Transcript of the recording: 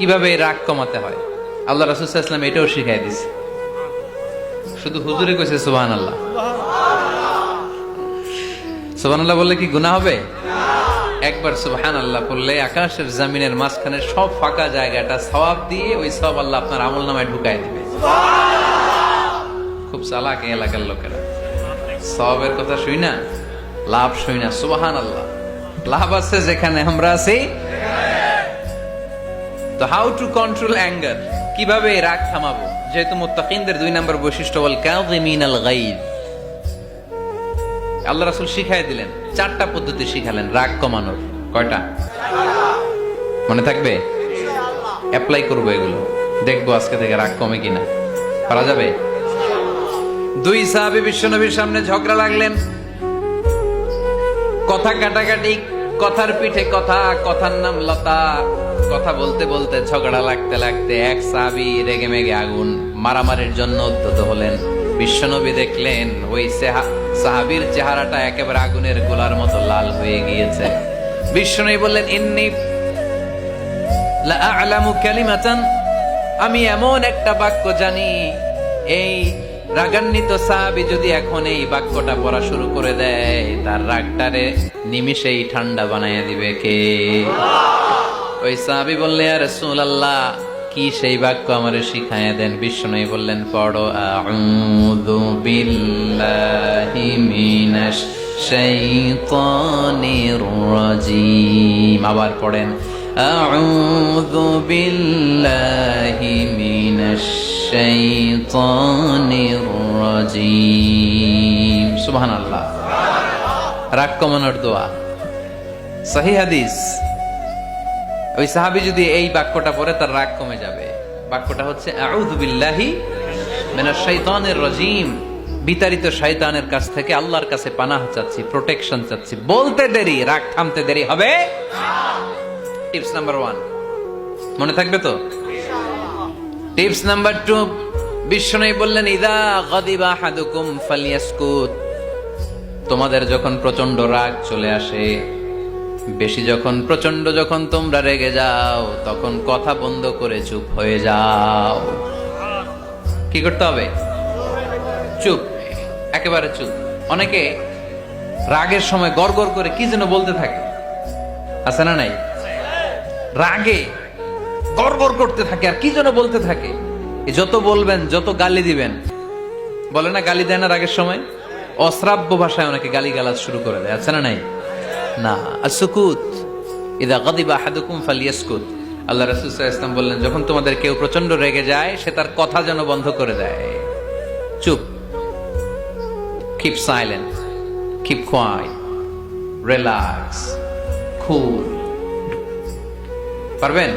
কিভাবে এই রাগ কমাতে হয় আল্লাহ রাসূল সাল্লাল্লাহু আলাইহি ওয়াসাল্লাম এটাও শিখাই দিয়েছে। শুধু হুজুরে কইছে সুবহানাল্লাহ। সুবহানাল্লাহ বললে কি গুনাহ হবে? একবার সুবহানাল্লাহ বললে আকাশের জমিনের মাঝখানে সব ফাঁকা জায়গাটা সওয়াব দিয়ে ওই সওয়াব আল্লাহ আপনার আমলনামায় ঢুকায় দিবে। খুব চালাক এই এলাকার লোকেরা, সওয়াবের কথা শুই না, লাভ শুই না। সুবহানাল্লাহ, লাভ আছে যেখানে আমরা আছি। তো হাউ টু কন্ট্রোল অ্যাঙ্গার, কিভাবে রাগ থামাবো? যেহেতু মুত্তাকিনদের 2 নম্বর বৈশিষ্ট্য ওয়াল কাযিমিনাল গায়জ, আল্লাহ রাসূল শিখাই দিলেন 4টা পদ্ধতি শিখালেন রাগ কমানোর। কয়টা মনে থাকবে? অ্যাপ্লাই করবো এগুলো, দেখবো আজকে থেকে রাগ কমে কিনা। পারা যাবে? 2 সাহাবী বিশ্বনবীর সামনে ঝগড়া লাগলেন, কথা কাটাকাটি, কথার পিঠে কথা, কথার নাম লতা। কথা বলতে বলতে ঝগড়া লাগতে লাগতে এক সাহাবী রেগে মেগে আগুন, মারামারির জন্য উদ্যত হলেন। বিশ্বনবী দেখলেন ওই সাহাবীর চেহারাটা একেবারে আগুনের গোলার মতো লাল হয়ে গিয়েছে। বিশ্বনবী বললেন, ইন্নী লা আ'লামু কালিমাতান, আমি এমন একটা বাক্য জানি, এই রাগান্বিত সাহাবী যদি এখন এই বাক্যটা পড়া শুরু করে দেয়, তার রাগটারে নিমিষেই ঠান্ডা বানাইয়া দিবে কে? ওই সাহাবী বললেন, ইয়া রাসূলুল্লাহ, কি সেই বাক্য আমারে শিখাইয়া দেন। বিশ্বনবী বললেন, পড়ো আউযু বিল্লাহি মিনাশ শাইতানির রাজীম। আবার পড়েন আউযু বিল্লাহি মিনাশ শাইতানির রাজীম। সুবহানাল্লাহ। রাগ কমানোর দোয়া, সহিহ হাদিস। ওই সাহাবী যদি এই বাক্যটা পড়ে তার রাগ কমে যাবে। বাক্যটা হচ্ছে আউযু বিল্লাহি মিনাশ শাইতানির রাজীম, বিতাড়িত শয়তানের কাছ থেকে আল্লাহর কাছে পানাহ চাচ্ছি, প্রোটেকশন চাচ্ছি। বলতে দেরি, রাগ থামতে দেরি হবে না। টিপস নাম্বার 1 মনে থাকবে তো? টিপস নাম্বার 2, বিশ্বনবী বললেন, ইযা গাদিবা আহাদুকুম ফালইয়াসকুত, তোমাদের যখন প্রচন্ড রাগ চলে আসে, বেশি যখন, প্রচন্ড যখন তোমরা রেগে যাও, তখন কথা বন্ধ করে চুপ হয়ে যাও। কি করতে হবে? চুপ, একেবারে চুপ। অনেকে রাগের সময় গড়গড় করে কি যেন বলতে থাকে, আছে না নাই? রাগে গড়গড় করতে থাকে আর কি যেন বলতে থাকে। যত বলবেন, যত গালি দিবেন, বলে না গালি দেয় না রাগের সময়, অশ্রাব্য ভাষায় অনেকে গালি গালাজ শুরু করে দেয়, আছে না নাই? না, আসুকুত, ইযা গাদিবা আহাদুকুম ফালইয়াসকুত। আল্লাহ রাসূল সাল্লাল্লাহু আলাইহি ওয়াসাল্লাম বললেন, যখন তোমাদের কেউ প্রচন্ড রেগে যায়, সে তার কথা যেন বন্ধ করে দেয়। চুপ, keep silent, keep quiet, relax, cool. পারবেন?